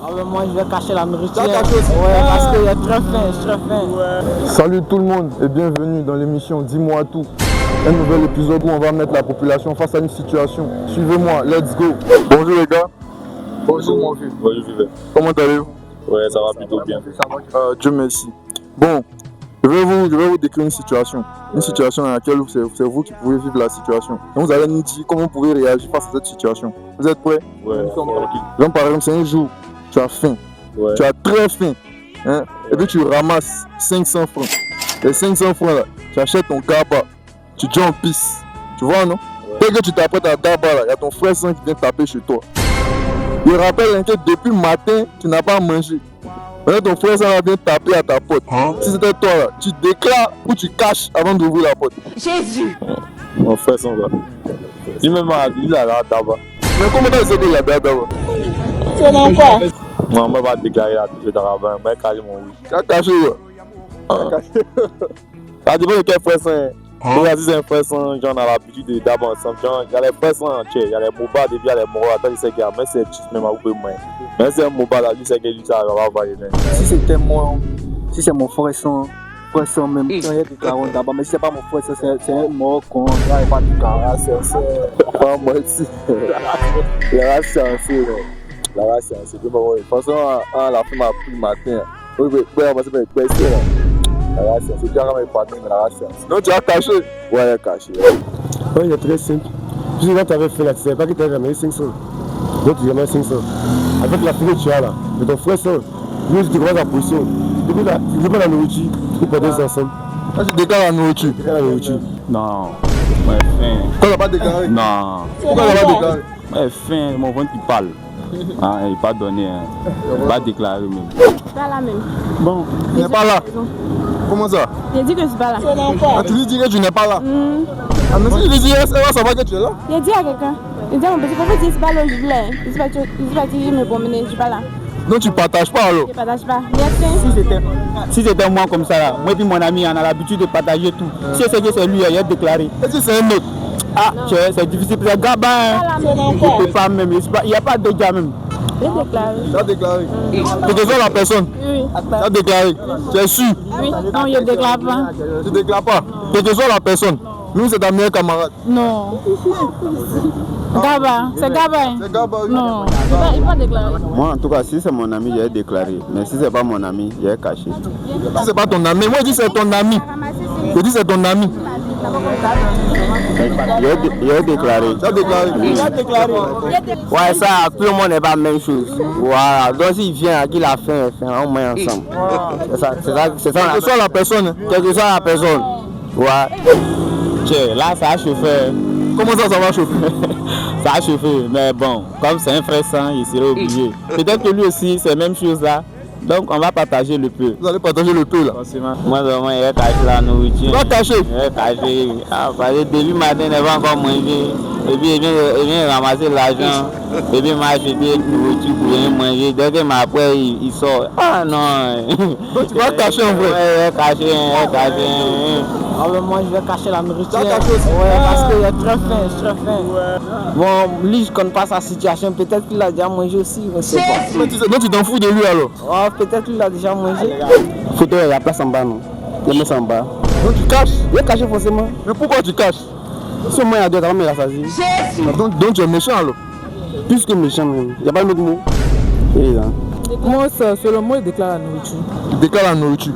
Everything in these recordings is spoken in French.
Ah ouais, moi je vais cacher la nourriture. Tu vas cacher aussi? Ouais, parce que j'ai très faim, je suis très faim. Ouais. Salut tout le monde et bienvenue dans l'émission Dis-moi tout. Un nouvel épisode où on va mettre la population face à une situation. Suivez-moi, let's go. Bonjour les gars. Bonjour mon vieux. Bonjour Vivet. Comment allez-vous? Ouais, ça va plutôt bien. Dieu merci. Bon, je vais vous décrire une situation. Une situation dans laquelle c'est vous qui pouvez vivre la situation. Donc vous allez nous dire comment vous pouvez réagir face à cette situation. Vous êtes prêts? Ouais. Donc par exemple, c'est un jour, tu as faim. Ouais. Tu as très faim. Hein? Et puis tu ramasses 500 francs. Les 500 francs là, tu achètes ton kaba. Tu dis en pisse. Tu vois non? Dès que tu t'apprêtes à kaba là, il y a ton frère sang qui vient taper chez toi. Il rappelle que depuis le matin, tu n'as pas mangé. Maintenant ton frère ça vient taper à ta porte. Si c'était toi là, tu déclares ou tu caches avant d'ouvrir la porte. Jésus! Mon frère s'en va. Lui-même a dit là, tabac. Mais comment tu sais qu'il y a d'abord? C'est n'importe quoi? Moi, on va déclarer la touche d'Arabin. Je vais cacher mon oui. Tu as caché là. Ça dépend de quel frère c'est. Si c'est un frère sans, genre, on a l'habitude d'abord ensemble. Genre, il y a les frères sans entiers, il y a les mobas, et puis il y a les morats. Attends, il sait qu'il y a, mais c'est juste même à couper moi. Mais c'est un moba là, lui, c'est que lui, ça va varier. Si c'était moi, si c'est mon frère sans même, il y a des carons d'abord, mais si c'est pas mon frère, c'est un mort con, il n'y a pas de carons, c'est Pas moi ici. La race c'est là. La race c'est de moi. De toute façon, à la fin, m'a pris le matin. Oui, on va se faire baisser là. La race c'est déjà quand même pas mais la race c'est. Non, tu as caché? Ouais, il a caché. Oui, c'est très simple. Puis quand tu avais fait là, tu ne savais pas que tu avais ramené 500. Donc tu ramènes 500. Avec la fille que tu as là, de ton frère soeur, lui tu commences à pousser. Depuis là, tu ne veux pas la nourriture, tu peux pas ensemble. Là, tu déclares la nourriture. Tu déclares la nourriture. Non, moi, faim. Toi, tu n'as pas déclaré? Non, Pourquoi tu n'as pas déclaré? moi, faim, mon ventre qui parle. Ah, il n'est pas donné, hein. Il n'est pas déclaré même. Pas là même. Bon, tu n'es pas là. Comment ça? J'ai dit que je suis pas là. Ah, tu lui dis que tu n'es pas là. Ah, mais si je lui dis, elle va savoir que tu es là. J'ai dit à quelqu'un. J'ai dit à mon petit frère, c'est pas là où je voulais. Il se va dire, je me promène, je suis pas là. Non, tu ne partages pas alors. Je partage pas. Merci. Si c'était moi comme ça là, moi et mon ami, on a l'habitude de partager tout. Si c'est que c'est lui, il a déclaré. Et si c'est un autre? Ah, c'est difficile, c'est gabin. Je ne peux pas même, il n'y a pas de gars même. J'ai déclaré. Tu as déclaré. Tu déclares la personne. Oui. Tu as déclaré. Tu es sûr? Oui. Non, je déclare pas. Tu ne déclares pas. Tu déclares la personne. Nous, c'est ta meilleure camarade. Non. Gaba, c'est Gaba. C'est Gaba. Non, il va déclarer. Moi, en tout cas, si c'est mon ami, j'ai déclaré. Mais si c'est pas mon ami, j'ai caché. Si c'est pas ton ami, moi je dis c'est ton ami. Je dis c'est ton ami. J'ai déclaré. Tu as déclaré. Il a déclaré. Ouais, ça, tout le monde n'est pas la même chose. Voilà. Donc s'il vient, qu'il a faim, on met ensemble. C'est ça. Quelle que soit la personne. Quelle que soit la personne. Ouais. Tiens, là, ça a chauffé. Comment ça va chauffer? Ça a chauffé, mais bon, comme c'est un frère sang, il serait obligé. Peut-être que lui aussi, c'est la même chose là. Donc, on va partager le peu. Vous allez partager le peu là. Forcément. Moi, vraiment, il a caché la nourriture. Tu vas cacher. Il a caché. Ah, parce que début matin, il n'a pas encore mangé. Et puis, il vient ramasser l'argent. Et puis, il m'a acheté une nourriture pour venir manger. Dès que après, il sort. Ah non. Donc, tu vas cacher en vrai. Ouais, il a caché. Ah ouais, moi je vais cacher la nourriture. Tu as caché aussi? Ouais, parce que j'ai très faim, je suis très faim. Bon, lui je connais pas sa situation, peut-être qu'il a déjà mangé aussi, je sais pas. Donc, tu t'en fous de lui alors? Oh, peut-être qu'il a déjà mangé. Photo, il y a place en bas, non? Il y a place en bas. Donc, tu caches? Il est caché forcément. Mais pourquoi tu caches? Si moi, il y a deux, il a saisi. Donc, tu es méchant alors? Plus que méchant, même. Il n'y a pas d'autre mot. Et là. Moi, selon moi, il déclare la nourriture. Tu déclares la nourriture.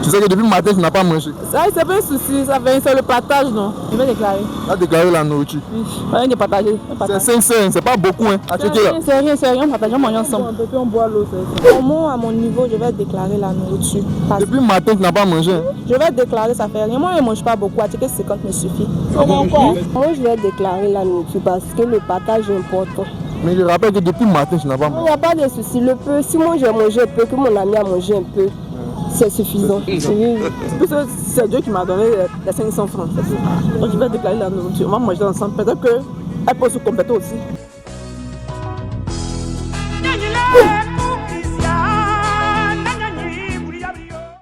Tu sais que depuis le matin, tu n'as pas mangé. Ça, c'est pas un souci, c'est le partage, non? Je vais déclarer. Tu as déclaré la nourriture. Oui, rien de partager. C'est 500, c'est pas beaucoup hein, à checker là. C'est rien, on partage, on mange ensemble. On boit l'eau, c'est moi, à mon niveau, je vais déclarer la nourriture. Depuis le matin, tu n'as pas mangé. Hein. Je vais déclarer, ça fait rien. Moi, je ne mange pas beaucoup, à checker 50 me suffit. Moi, je vais déclarer la nourriture parce que le partage est important. Mais je rappelle que depuis le matin, tu n'as pas Il mangé. n'y a pas de souci. Le peu, si moi j'ai mangé un peu, que mon ami a mangé un peu, c'est suffisant. C'est Dieu qui m'a donné les 500 francs. Donc je vais déclarer la nourriture. On va manger ensemble. Peut-être qu'elle peut se compléter aussi.